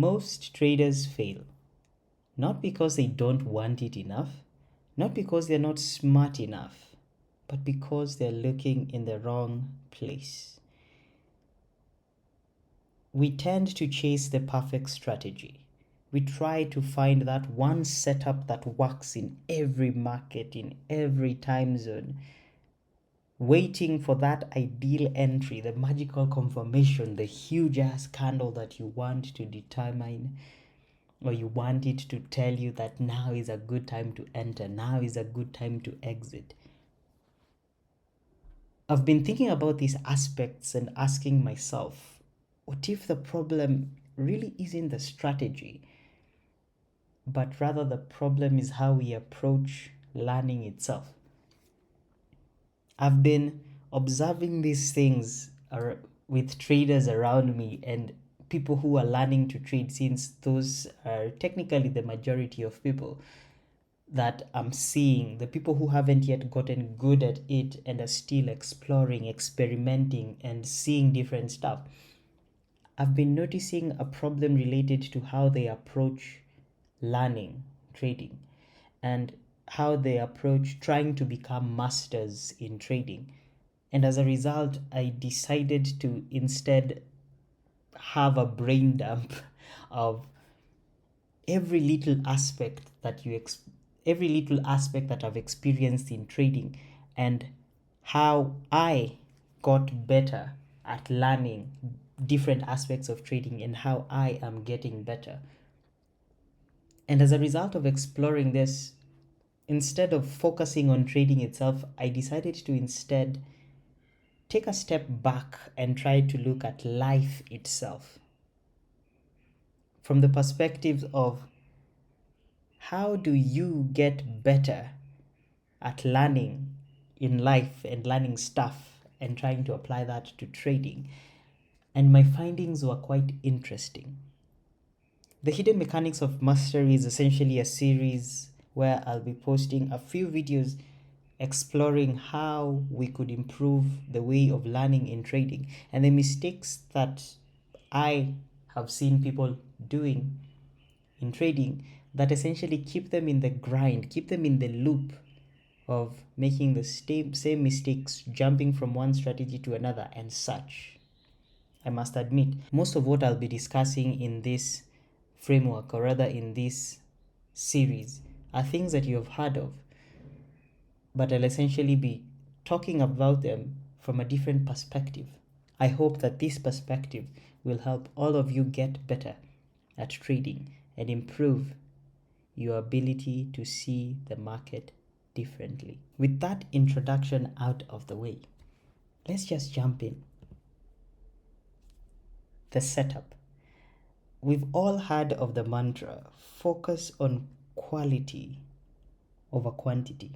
Most traders fail, not because they don't want it enough, not because they're not smart enough, but because they're looking in the wrong place. We tend to chase the perfect strategy. We try to find that one setup that works in every market, in every time zone, waiting for that ideal entry, the magical confirmation, the huge ass candle that you want to determine, or you want it to tell you that now is a good time to enter, now is a good time to exit. I've been thinking about these aspects and asking myself, what if the problem really isn't the strategy, but rather the problem is how we approach learning itself? I've been observing these things with traders around me and people who are learning to trade, since those are technically the majority of people that I'm seeing, the people who haven't yet gotten good at it and are still exploring, experimenting, and seeing different stuff. I've been noticing a problem related to how they approach learning, trading, and how they approach trying to become masters in trading. And as a result, I decided to instead have a brain dump of every little aspect that I've experienced in trading, and how I got better at learning different aspects of trading and how I am getting better. And as a result of exploring this, instead of focusing on trading itself, I decided to instead take a step back and try to look at life itself from the perspective of how do you get better at learning in life and learning stuff and trying to apply that to trading. And my findings were quite interesting. The Hidden Mechanics of Mastery is essentially a series where I'll be posting a few videos exploring how we could improve the way of learning in trading and the mistakes that I have seen people doing in trading that essentially keep them in the grind, keep them in the loop of making the same mistakes, jumping from one strategy to another and such. I must admit, most of what I'll be discussing in this framework, or rather in this series, are things that you have heard of, but I'll essentially be talking about them from a different perspective. I hope that this perspective will help all of you get better at trading and improve your ability to see the market differently. With that introduction out of the way, let's just jump in. The setup. We've all heard of the mantra, focus on quality over quantity.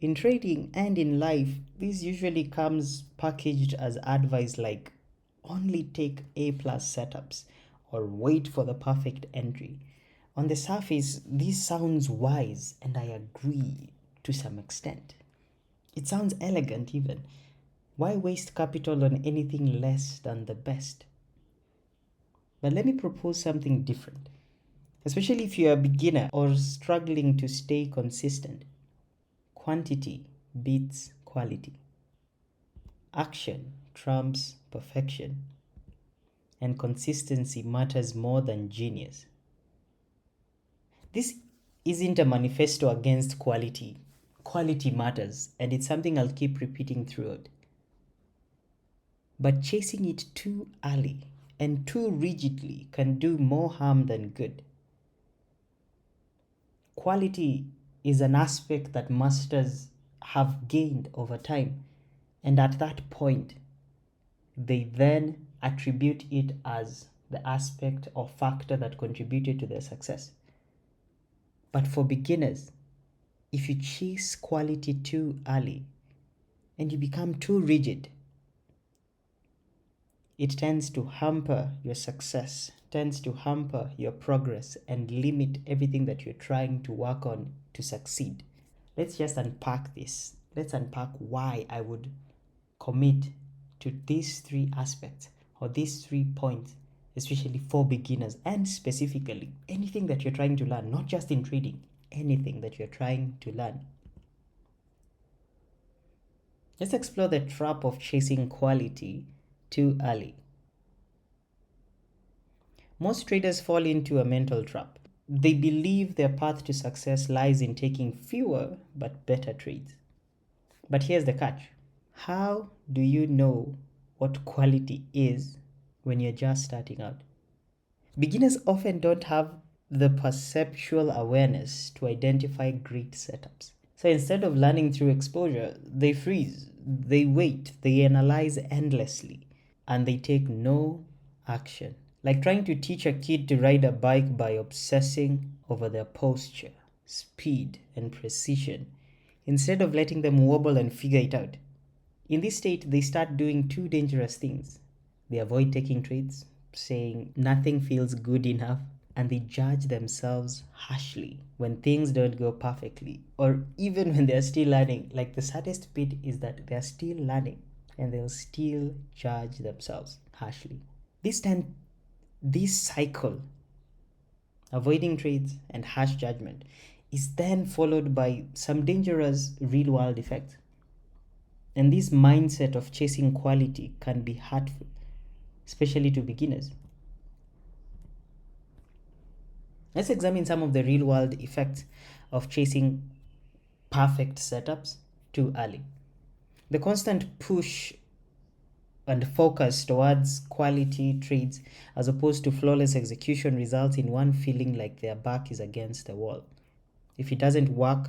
In trading and in life, this usually comes packaged as advice like only take A+ setups or wait for the perfect entry. On the surface, this sounds wise, and I agree to some extent. It sounds elegant even. Why waste capital on anything less than the best? But let me propose something different, especially if you're a beginner or struggling to stay consistent. Quantity beats quality. Action trumps perfection. And consistency matters more than genius. This isn't a manifesto against quality. Quality matters, and it's something I'll keep repeating throughout. But chasing it too early and too rigidly can do more harm than good. Quality is an aspect that masters have gained over time, and at that point, they then attribute it as the aspect or factor that contributed to their success. But for beginners, if you chase quality too early and you become too rigid, it tends to hamper your success, tends to hamper your progress, and limit everything that you're trying to work on to succeed. Let's just unpack this. Let's unpack why I would commit to these three aspects or these 3 points especially for beginners, and specifically anything that you're trying to learn, not just in trading, anything that you're trying to learn. Let's explore the trap of chasing quality too early. Most traders fall into a mental trap. They believe their path to success lies in taking fewer but better trades. But here's the catch. How do you know what quality is when you're just starting out? Beginners often don't have the perceptual awareness to identify great setups. So instead of learning through exposure, they freeze, they wait, they analyze endlessly, and they take no action. Like trying to teach a kid to ride a bike by obsessing over their posture, speed, and precision, instead of letting them wobble and figure it out. In this state, they start doing two dangerous things. They avoid taking trades, saying nothing feels good enough, and they judge themselves harshly when things don't go perfectly, or even when they're still learning. Like the saddest bit is that they're still learning and they'll still judge themselves harshly. This cycle, avoiding trades and harsh judgment, is then followed by some dangerous real world effects. And this mindset of chasing quality can be hurtful, especially to beginners. Let's examine some of the real world effects of chasing perfect setups too early. The constant push and focus towards quality trades as opposed to flawless execution results in one feeling like their back is against the wall. If it doesn't work,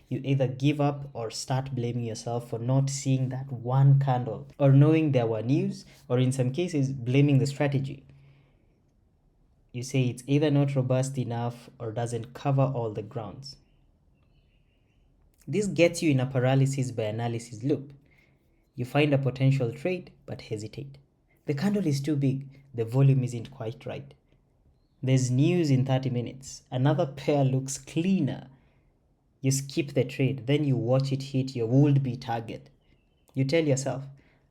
you either give up or start blaming yourself for not seeing that one candle, or knowing there were news, or in some cases, blaming the strategy. You say it's either not robust enough or doesn't cover all the grounds. This gets you in a paralysis by analysis loop. You find a potential trade but hesitate. The candle is too big, the volume isn't quite right. There's news in 30 minutes, another pair looks cleaner. You skip the trade, then you watch it hit your would-be target. You tell yourself,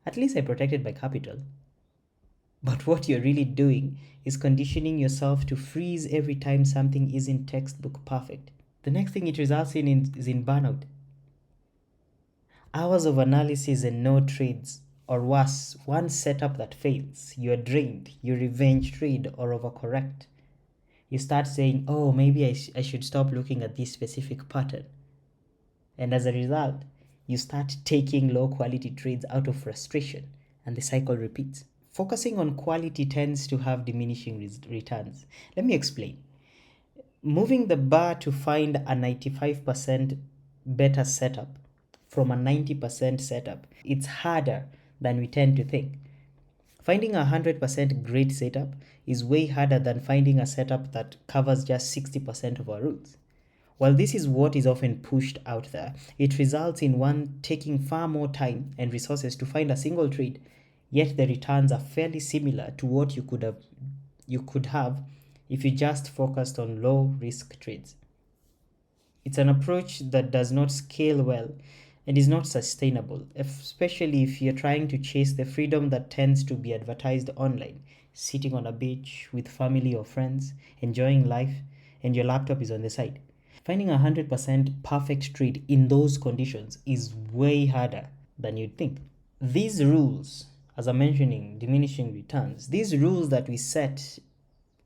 at least I protected my capital. But what you're really doing is conditioning yourself to freeze every time something isn't textbook perfect. The next thing it results in is in burnout. Hours of analysis and no trades, or worse, one setup that fails. You're drained, you revenge trade or overcorrect. You start saying, oh, maybe I should stop looking at this specific pattern. And as a result, you start taking low quality trades out of frustration, and the cycle repeats. Focusing on quality tends to have diminishing returns. Let me explain. Moving the bar to find a 95% better setup from a 90% setup, it's harder than we tend to think. Finding a 100% great setup is way harder than finding a setup that covers just 60% of our routes. While this is what is often pushed out there, it results in one taking far more time and resources to find a single trade, yet the returns are fairly similar to what you could have if you just focused on low risk trades. It's an approach that does not scale well and is not sustainable, especially if you're trying to chase the freedom that tends to be advertised online, sitting on a beach with family or friends, enjoying life, and your laptop is on the side. Finding a 100% perfect trade in those conditions is way harder than you'd think. These rules, as I'm mentioning, diminishing returns, these rules that we set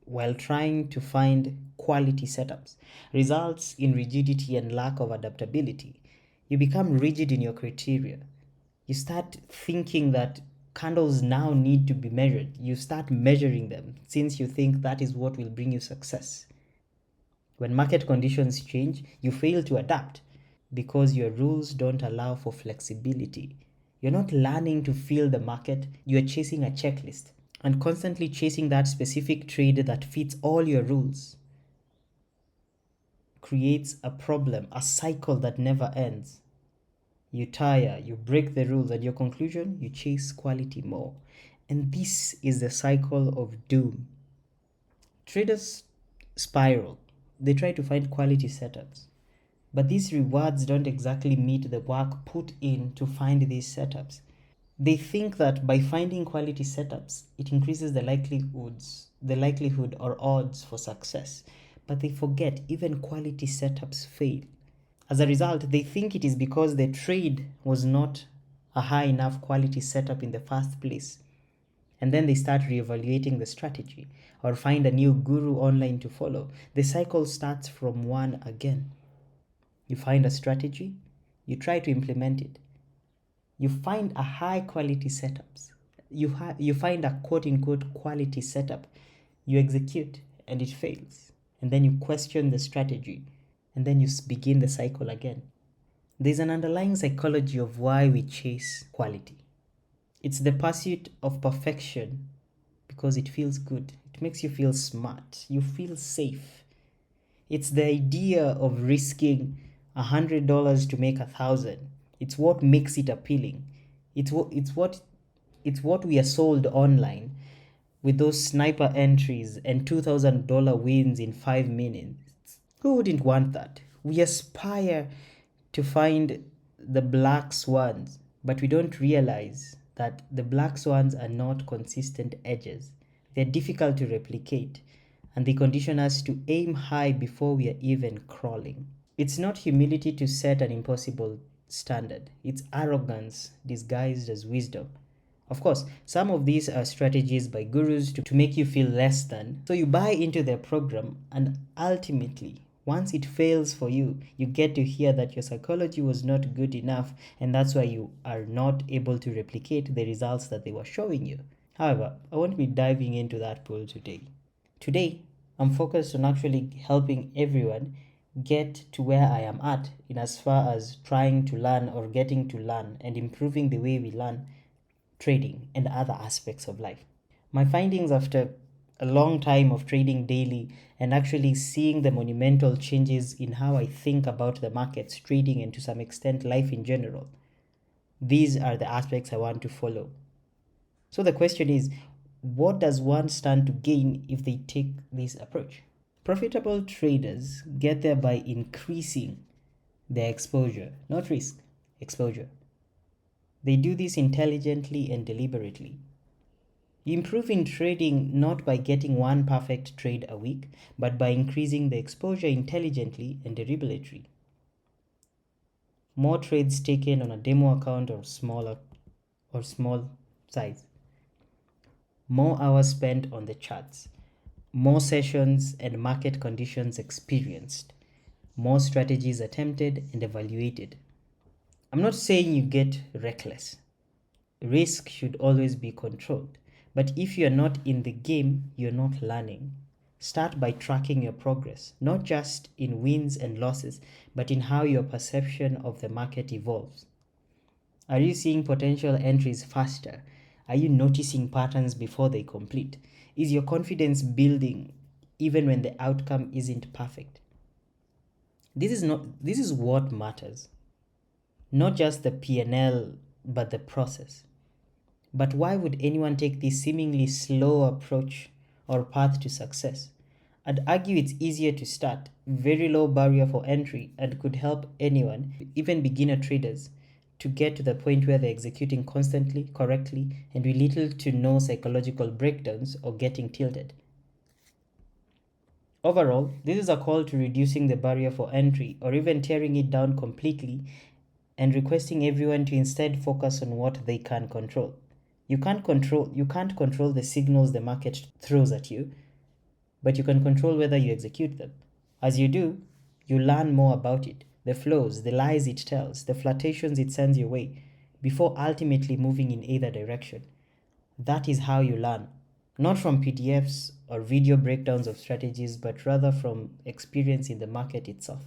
while trying to find quality setups results in rigidity and lack of adaptability. You become rigid in your criteria. You start thinking that candles now need to be measured. You start measuring them since you think that is what will bring you success. When market conditions change, you fail to adapt because your rules don't allow for flexibility. You're not learning to feel the market, you're chasing a checklist and constantly chasing that specific trade that fits all your rules creates a problem, a cycle that never ends. You tire, you break the rules, and your conclusion, you chase quality more. And this is the cycle of doom. Traders spiral. They try to find quality setups. But these rewards don't exactly meet the work put in to find these setups. They think that by finding quality setups, it increases the likelihood or odds for success. But they forget even quality setups fail. As a result, they think it is because the trade was not a high enough quality setup in the first place. And then they start reevaluating the strategy or find a new guru online to follow. The cycle starts from one again. You find a strategy, you try to implement it. You find a high quality setups. You find a quote unquote quality setup. You execute and it fails. And then you question the strategy and then you begin the cycle again. There's an underlying psychology of why we chase quality. It's the pursuit of perfection because it feels good. It makes you feel smart. You feel safe. It's the idea of risking $100 to make 1,000. It's what makes it appealing. It's what we are sold online with those sniper entries and $2,000 wins in 5 minutes. Who wouldn't want that? We aspire to find the black swans, but we don't realize that the black swans are not consistent edges. They're difficult to replicate, and they condition us to aim high before we are even crawling. It's not humility to set an impossible standard, it's arrogance disguised as wisdom. Of course, some of these are strategies by gurus to make you feel less than. So you buy into their program, and ultimately, once it fails for you, you get to hear that your psychology was not good enough, and that's why you are not able to replicate the results that they were showing you. However, I won't be diving into that pool today. Today, I'm focused on actually helping everyone get to where I am at in as far as trying to learn or getting to learn and improving the way we learn trading and other aspects of life. My findings after a long time of trading daily and actually seeing the monumental changes in how I think about the markets, trading, and to some extent life in general. These are the aspects I want to follow. So the question is, what does one stand to gain if they take this approach? Profitable traders get there by increasing their exposure, not risk, exposure. They do this intelligently and deliberately. You improve in trading not by getting one perfect trade a week, but by increasing the exposure intelligently and deliberately. More trades taken on a demo account or small size. More hours spent on the charts. More sessions and market conditions experienced. More strategies attempted and evaluated. I'm not saying you get reckless. Risk should always be controlled. But if you're not in the game, you're not learning. Start by tracking your progress, not just in wins and losses, but in how your perception of the market evolves. Are you seeing potential entries faster? Are you noticing patterns before they complete? Is your confidence building even when the outcome isn't perfect? This is what matters. Not just the P&L, but the process. But why would anyone take this seemingly slow approach or path to success? I'd argue it's easier to start, very low barrier for entry, and could help anyone, even beginner traders, to get to the point where they're executing constantly, correctly, and with little to no psychological breakdowns or getting tilted. Overall, this is a call to reducing the barrier for entry or even tearing it down completely and requesting everyone to instead focus on what they can control. You can't control the signals the market throws at you, but you can control whether you execute them. As you do, you learn more about it, the flows, the lies it tells, the flirtations it sends your way, before ultimately moving in either direction. That is how you learn, not from PDFs or video breakdowns of strategies, but rather from experience in the market itself.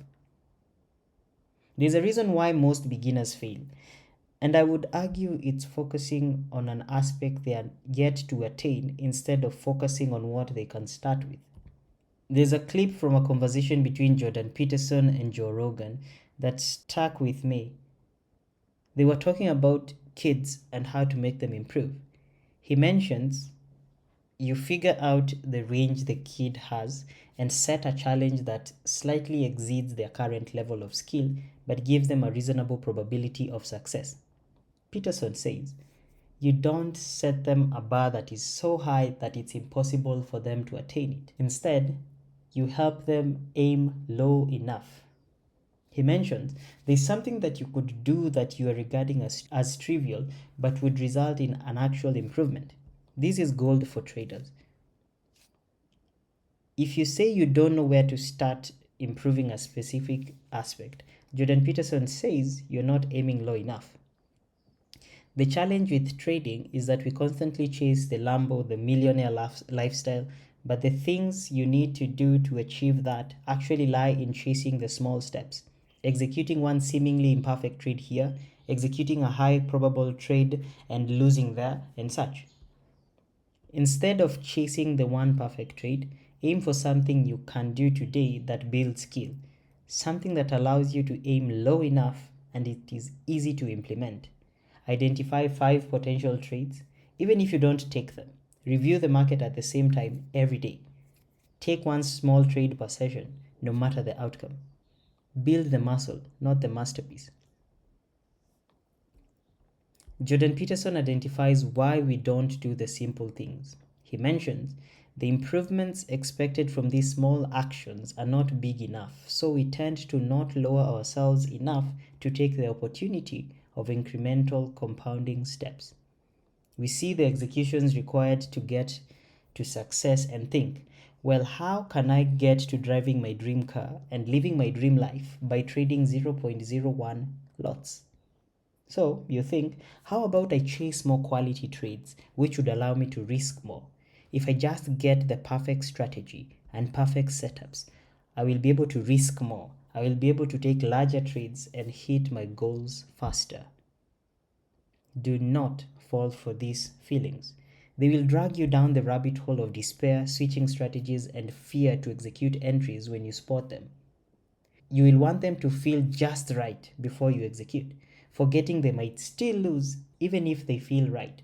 There's a reason why most beginners fail, and I would argue it's focusing on an aspect they are yet to attain instead of focusing on what they can start with. There's a clip from a conversation between Jordan Peterson and Joe Rogan that stuck with me. They were talking about kids and how to make them improve. He mentions you figure out the range the kid has and set a challenge that slightly exceeds their current level of skill but gives them a reasonable probability of success. Peterson says, You don't set them a bar that is so high that it's impossible for them to attain it. Instead, you help them aim low enough. He mentions there's something that you could do that you are regarding as trivial but would result in an actual improvement. This is gold for traders. If you say you don't know where to start improving a specific aspect, Jordan Peterson says you're not aiming low enough. The challenge with trading is that we constantly chase the Lambo, the millionaire lifestyle, but the things you need to do to achieve that actually lie in chasing the small steps. Executing one seemingly imperfect trade here, executing a high probable trade and losing there, and such. Instead of chasing the one perfect trade, aim for something you can do today that builds skill, something that allows you to aim low enough and it is easy to implement. Identify 5 potential trades, even if you don't take them. Review the market at the same time every day. Take one small trade per session, no matter the outcome. Build the muscle, not the masterpiece. Jordan Peterson identifies why we don't do the simple things. He mentions the improvements expected from these small actions are not big enough, so we tend to not lower ourselves enough to take the opportunity of incremental compounding steps. We see the executions required to get to success and think, well, how can I get to driving my dream car and living my dream life by trading 0.01 lots? So you think, how about I chase more quality trades, which would allow me to risk more? If I just get the perfect strategy and perfect setups, I will be able to risk more. I will be able to take larger trades and hit my goals faster. Do not fall for these feelings. They will drag you down the rabbit hole of despair, switching strategies, and fear to execute entries when you spot them. You will want them to feel just right before you execute, forgetting they might still lose even if they feel right.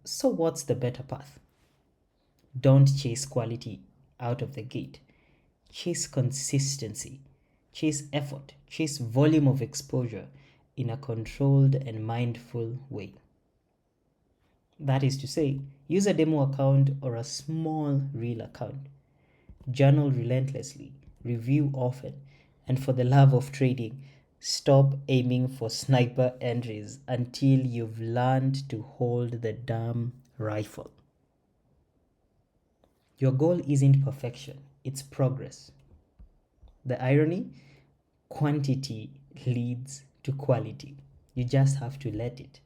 So, what's the better path? Don't chase quality out of the gate. Chase consistency, chase effort, chase volume of exposure in a controlled and mindful way. That is to say, use a demo account or a small real account. Journal relentlessly, review often, and for the love of trading, stop aiming for sniper entries until you've learned to hold the damn rifle. Your goal isn't perfection, it's progress. The irony? Quantity leads to quality. You just have to let it.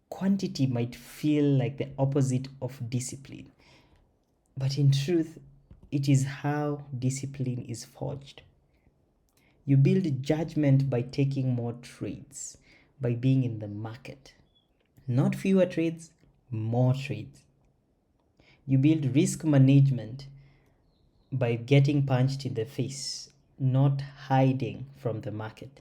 Quantity might feel like the opposite of discipline, but in truth, it is how discipline is forged. You build judgment by taking more trades, by being in the market. Not fewer trades, more trades. You build risk management by getting punched in the face, not hiding from the market.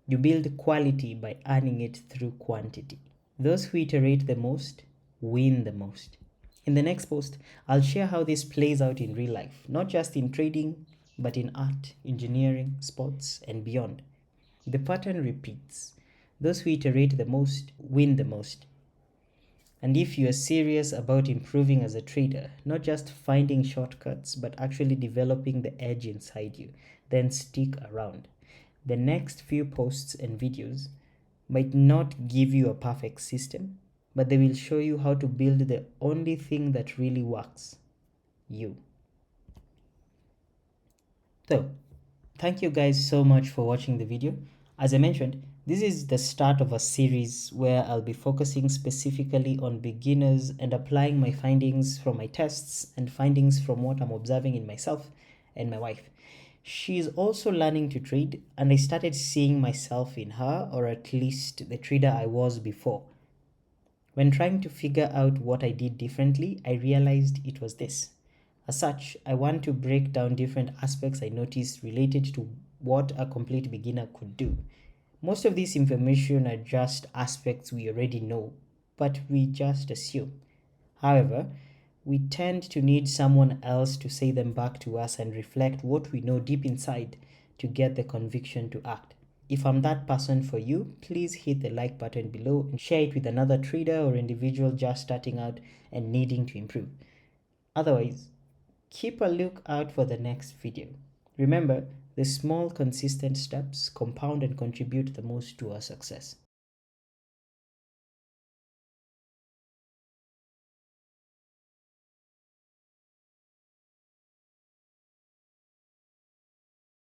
You build quality by earning it through quantity. Those who iterate the most win the most. In the next post, I'll share how this plays out in real life, not just in trading, but in art, engineering, sports, and beyond. The pattern repeats. Those who iterate the most win the most. And if you are serious about improving as a trader, not just finding shortcuts, but actually developing the edge inside you, then stick around. The next few posts and videos might not give you a perfect system, but they will show you how to build the only thing that really works, you. So, thank you guys so much for watching the video. As I mentioned, this is the start of a series where I'll be focusing specifically on beginners and applying my findings from my tests and findings from what I'm observing in myself and my wife. She's also learning to trade, and I started seeing myself in her, or at least the trader I was before. When trying to figure out what I did differently, I realized it was this. As such, I want to break down different aspects I noticed related to what a complete beginner could do. Most of this information are just aspects we already know, but we just assume. However, we tend to need someone else to say them back to us and reflect what we know deep inside to get the conviction to act. If I'm that person for you, please hit the like button below and share it with another trader or individual just starting out and needing to improve. Otherwise, keep a lookout for the next video. Remember, the small consistent steps compound and contribute the most to our success.